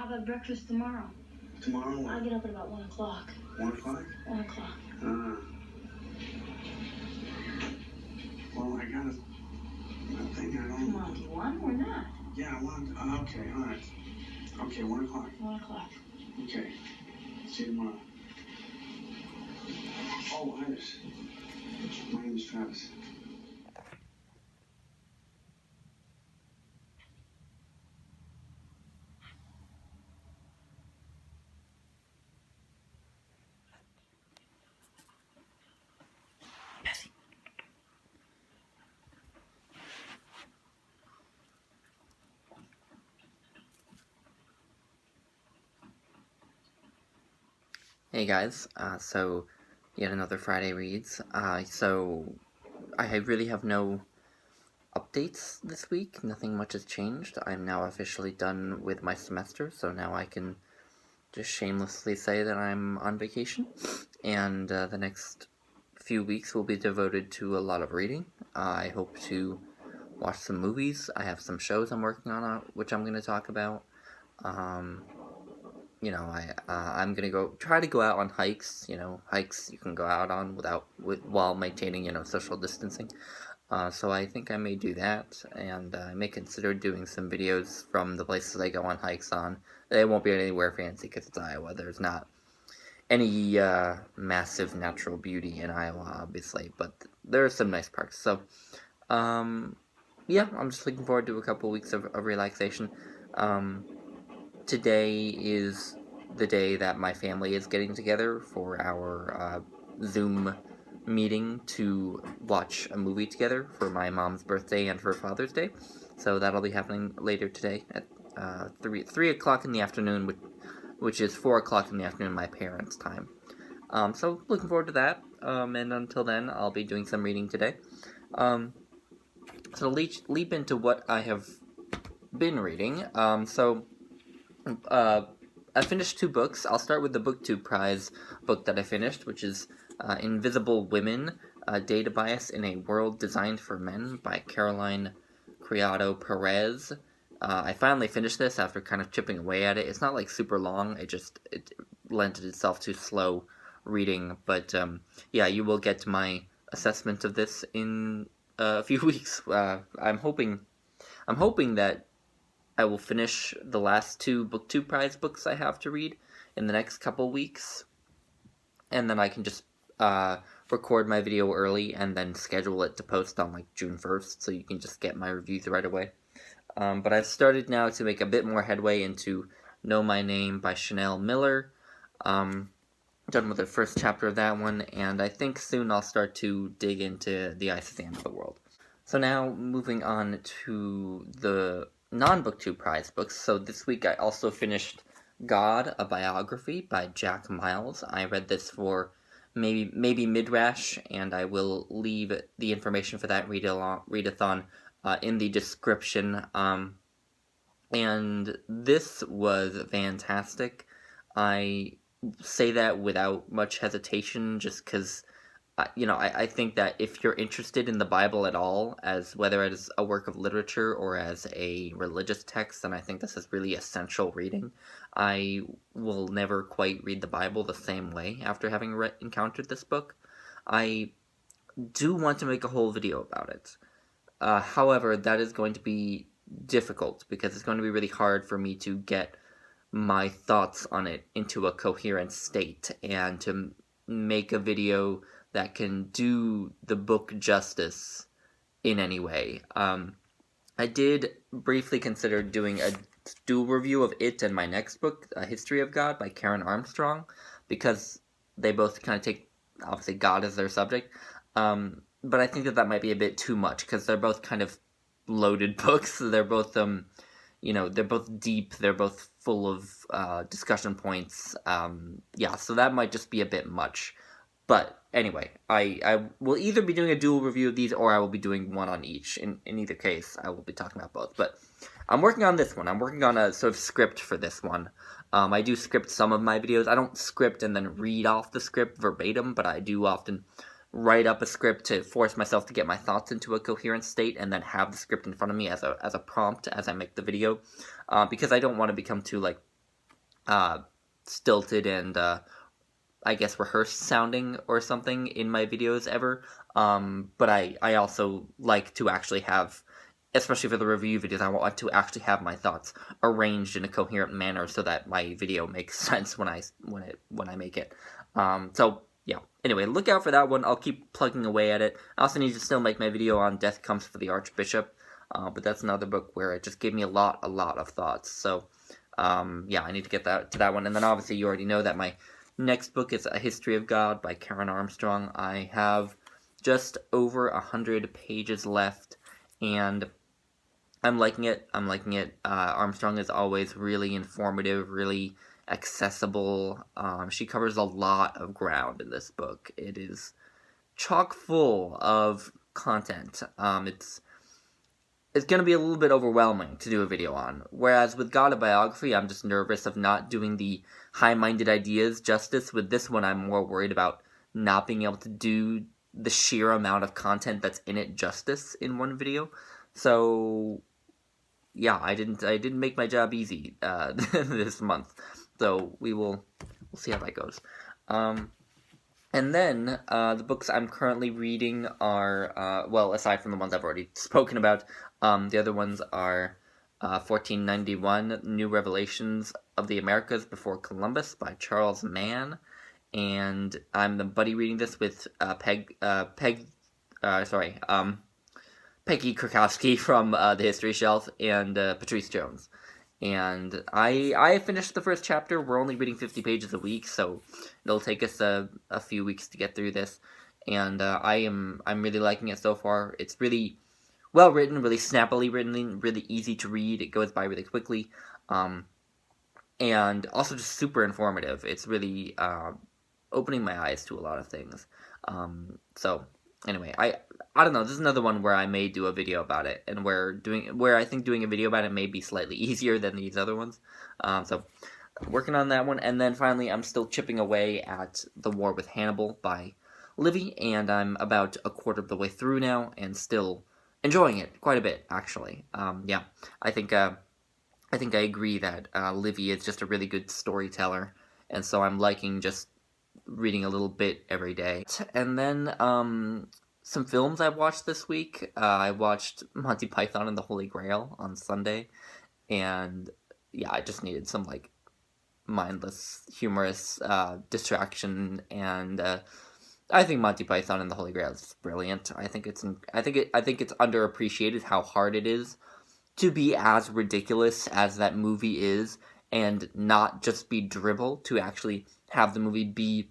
How about breakfast tomorrow? Tomorrow? I get up at about 1 o'clock. 1 o'clock? 1 o'clock. Well, I gotta... I'm thinking I don't... Come on, do you want or not? Yeah, I want... okay, alright. Okay, 1 o'clock. 1 o'clock. Okay. See you tomorrow. Oh, Iris. My name is Travis. Hey guys, so yet another Friday Reads. So I really have no updates this week. Nothing much has changed. I'm now officially done with my semester, so now I can just shamelessly say that I'm on vacation. And the next few weeks will be devoted to a lot of reading. I hope to watch some movies. I have some shows I'm working on, which I'm going to talk about. I'm gonna try to go out on hikes. Hikes you can go out on while maintaining, social distancing. So I think I may do that, and I may consider doing some videos from the places I go on hikes on. They won't be anywhere fancy because it's Iowa. There's not any massive natural beauty in Iowa, obviously, but there are some nice parks. So, yeah, I'm just looking forward to a couple weeks of relaxation. Today is the day that my family is getting together for our Zoom meeting to watch a movie together for my mom's birthday and for Father's Day. So that'll be happening later today at 3 o'clock in the afternoon, which is 4 o'clock in the afternoon my parents' time. So looking forward to that. And until then, I'll be doing some reading today. So leap into what I have been reading. I finished 2 books. I'll start with the Booktube Prize book that I finished, which is Invisible Women, Data Bias in a World Designed for Men by Criado Perez. I finally finished this after kind of chipping away at it. It's not super long. It lent itself to slow reading. But yeah, you will get my assessment of this in a few weeks. I'm hoping that I will finish the last 2 Booktube Prize books I have to read in the next couple weeks, and then I can just record my video early and then schedule it to post on June 1st, so you can just get my reviews right away. But I've started now to make a bit more headway into Know My Name by Chanel Miller. Done with the first chapter of that one, and I think soon I'll start to dig into The Ice at the End of the World. So now, moving on to the non-Booktube Prize books. So this week I also finished God, a Biography by Jack Miles. I read this for maybe Midrash, and I will leave the information for that readathon in the description. And this was fantastic. I say that without much hesitation, just because I think that if you're interested in the Bible at all, whether as a work of literature or as a religious text, then I think this is really essential reading. I will never quite read the Bible the same way after having encountered this book. I do want to make a whole video about it. However, that is going to be difficult because it's going to be really hard for me to get my thoughts on it into a coherent state and to make a video that can do the book justice in any way. I did briefly consider doing a dual review of it and my next book, A History of God by Karen Armstrong, because they both kind of take, obviously, God as their subject. But I think that might be a bit too much, because they're both kind of loaded books. They're both, they're both deep. They're both full of discussion points. So that might just be a bit much. But anyway, I will either be doing a dual review of these or I will be doing one on each. In either case, I will be talking about both. But I'm working on this one. I'm working on a sort of script for this one. I do script some of my videos. I don't script and then read off the script verbatim, but I do often write up a script to force myself to get my thoughts into a coherent state and then have the script in front of me as a prompt as I make the video. Because I don't want to become too, stilted and I guess rehearsed sounding or something in my videos ever. But I also like to actually have, especially for the review videos, I want to actually have my thoughts arranged in a coherent manner so that my video makes sense when I make it. So yeah. Anyway, look out for that one. I'll keep plugging away at it. I also need to still make my video on Death Comes for the Archbishop, but that's another book where it just gave me a lot of thoughts. So yeah, I need to get to that one. And then obviously you already know that my next book is A History of God by Karen Armstrong. I have just over 100 pages left, and I'm liking it. Armstrong is always really informative, really accessible. She covers a lot of ground in this book. It is chock full of content. It's going to be a little bit overwhelming to do a video on. Whereas with God, a Biography, I'm just nervous of not doing the high-minded ideas justice. With this one, I'm more worried about not being able to do the sheer amount of content that's in it justice in one video. So yeah, I didn't make my job easy this month. So we'll see how that goes. And then the books I'm currently reading are, well, aside from the ones I've already spoken about, the other ones are 1491, New Revelations of the Americas Before Columbus by Charles Mann. And I'm buddy reading this with Peggy Krakowski from the History Shelf and Patrice Jones. And I finished the first chapter. We're only reading 50 pages a week, so it'll take us a few weeks to get through this. And I'm really liking it so far. It's really well written, really snappily written, really easy to read. It goes by really quickly, and also just super informative. It's really opening my eyes to a lot of things. So anyway, I don't know. This is another one where I may do a video about it, and where I think doing a video about it may be slightly easier than these other ones. So working on that one, and then finally, I'm still chipping away at The War with Hannibal by Livy, and I'm about a quarter of the way through now, and still enjoying it quite a bit, actually. Yeah, I think I agree that Livy is just a really good storyteller, and so I'm liking just reading a little bit every day. And then some films I watched this week. I watched Monty Python and the Holy Grail on Sunday, and yeah, I just needed some like mindless, humorous distraction, and I think Monty Python and the Holy Grail is brilliant. I think it's underappreciated how hard it is to be as ridiculous as that movie is, and not just be dribble, to actually have the movie be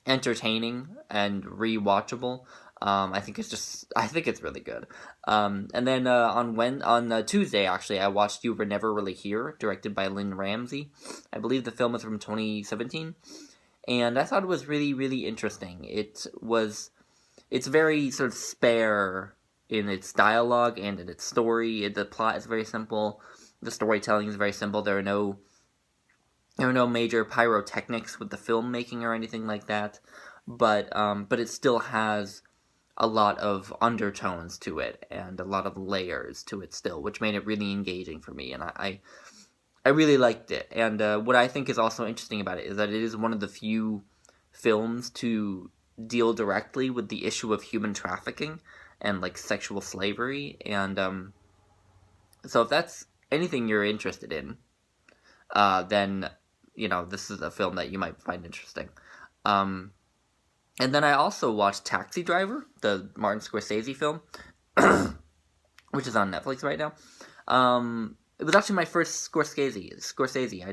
entertaining and rewatchable. I think it's really good. And then on Tuesday, actually, I watched You Were Never Really Here, directed by Lynne Ramsay. I believe the film is from 2017, and I thought it was really, really interesting. It's very sort of spare in its dialogue and in its story. The plot is very simple. The storytelling is very simple. There are no major pyrotechnics with the filmmaking or anything like that, but it still has a lot of undertones to it and a lot of layers to it still, which made it really engaging for me, and I really liked it. And what I think is also interesting about it is that it is one of the few films to deal directly with the issue of human trafficking and like sexual slavery, and so if that's anything you're interested in, then this is a film that you might find interesting. And then I also watched Taxi Driver, the Martin Scorsese film, which is on Netflix right now. It was actually my first Scorsese. I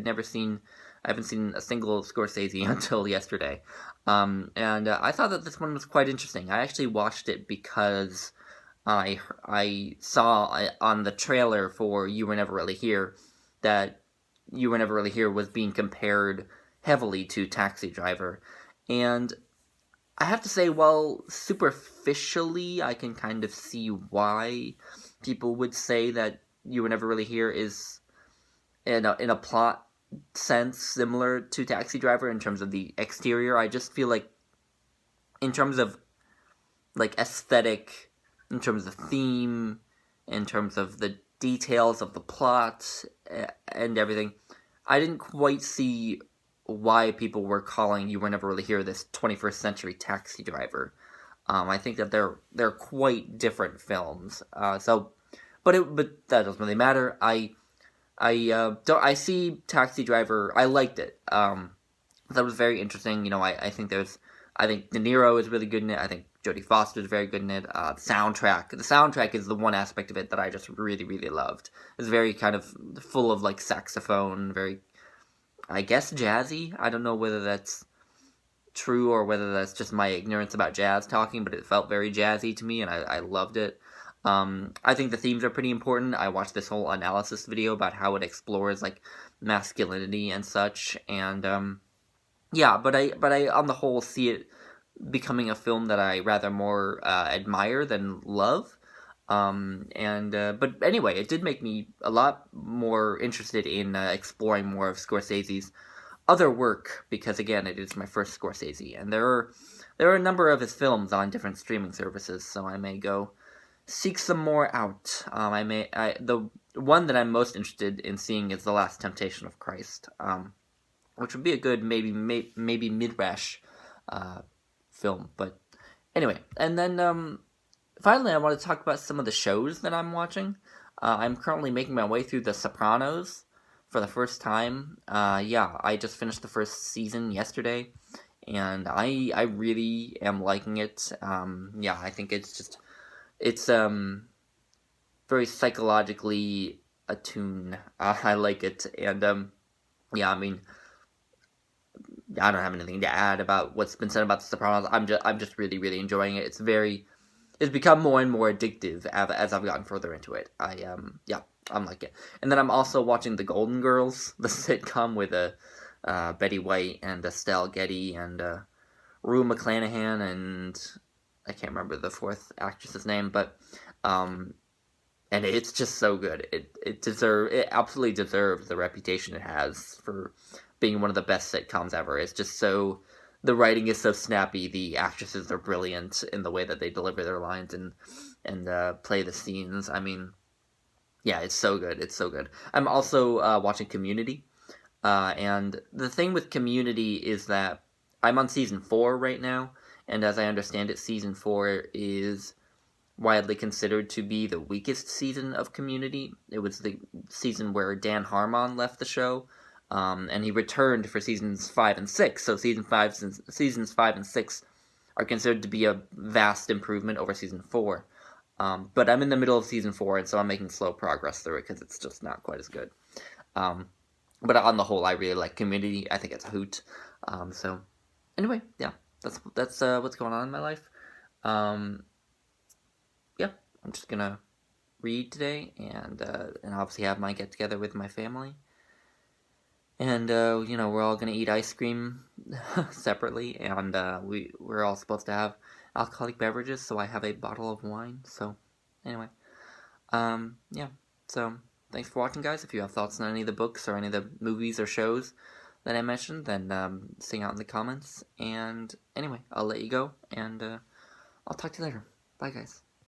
haven't seen a single Scorsese until yesterday. And I thought that this one was quite interesting. I actually watched it because I saw on the trailer for You Were Never Really Here that You Were Never Really Here was being compared heavily to Taxi Driver. And I have to say, well, superficially, I can kind of see why people would say that You Were Never Really Here is, in a plot sense, similar to Taxi Driver in terms of the exterior. I just feel like, in terms of, like, aesthetic, in terms of theme, in terms of the details of the plot and everything, I didn't quite see why people were calling You Were Never Really Here this 21st Century Taxi Driver. I think that they're quite different films. But that doesn't really matter. I see Taxi Driver. I liked it. That was very interesting. You know, I think De Niro is really good in it. I think Jodie Foster is very good in it. The soundtrack is the one aspect of it that I just really, really loved. It's very kind of full of like saxophone, very, I guess, jazzy. I don't know whether that's true or whether that's just my ignorance about jazz talking, but it felt very jazzy to me, and I loved it. I think the themes are pretty important. I watched this whole analysis video about how it explores like masculinity and such, and yeah, but I on the whole see it becoming a film that I rather more admire than love. But anyway, it did make me a lot more interested in exploring more of Scorsese's other work, because again, it is my first Scorsese, and there are a number of his films on different streaming services, so I may go seek some more out. The one that I'm most interested in seeing is The Last Temptation of Christ, which would be a good maybe Midrash film. But anyway, and then finally, I want to talk about some of the shows that I'm watching. I'm currently making my way through The Sopranos for the first time. Yeah, I just finished the first season yesterday, and I really am liking it. Yeah, I think it's very psychologically attuned. I like it, and yeah, I mean, I don't have anything to add about what's been said about The Sopranos. I'm just really, really enjoying it. It's become more and more addictive as I've gotten further into it. Yeah, I'm like it. And then I'm also watching The Golden Girls, the sitcom with Betty White and Estelle Getty and Rue McClanahan, and I can't remember the fourth actress's name, but and it's just so good. It absolutely deserves the reputation it has for being one of the best sitcoms ever. It's just so, the writing is so snappy, the actresses are brilliant in the way that they deliver their lines and play the scenes. I mean, yeah, it's so good. It's so good. I'm also watching Community, and the thing with Community is that I'm on season 4 right now, and as I understand it, season 4 is widely considered to be the weakest season of Community. It was the season where Dan Harmon left the show, and he returned for seasons 5 and 6. So seasons 5 and 6 are considered to be a vast improvement over season 4. But I'm in the middle of season 4, and so I'm making slow progress through it because it's just not quite as good. But on the whole, I really like Community. I think it's a hoot. So anyway, yeah, that's what's going on in my life. Yeah, I'm just gonna read today, and obviously have my get together with my family. And we're all gonna eat ice cream separately, and we're all supposed to have alcoholic beverages. So I have a bottle of wine. So anyway, yeah. So thanks for watching, guys. If you have thoughts on any of the books or any of the movies or shows that I mentioned, then sing out in the comments. And anyway, I'll let you go, and I'll talk to you later. Bye, guys.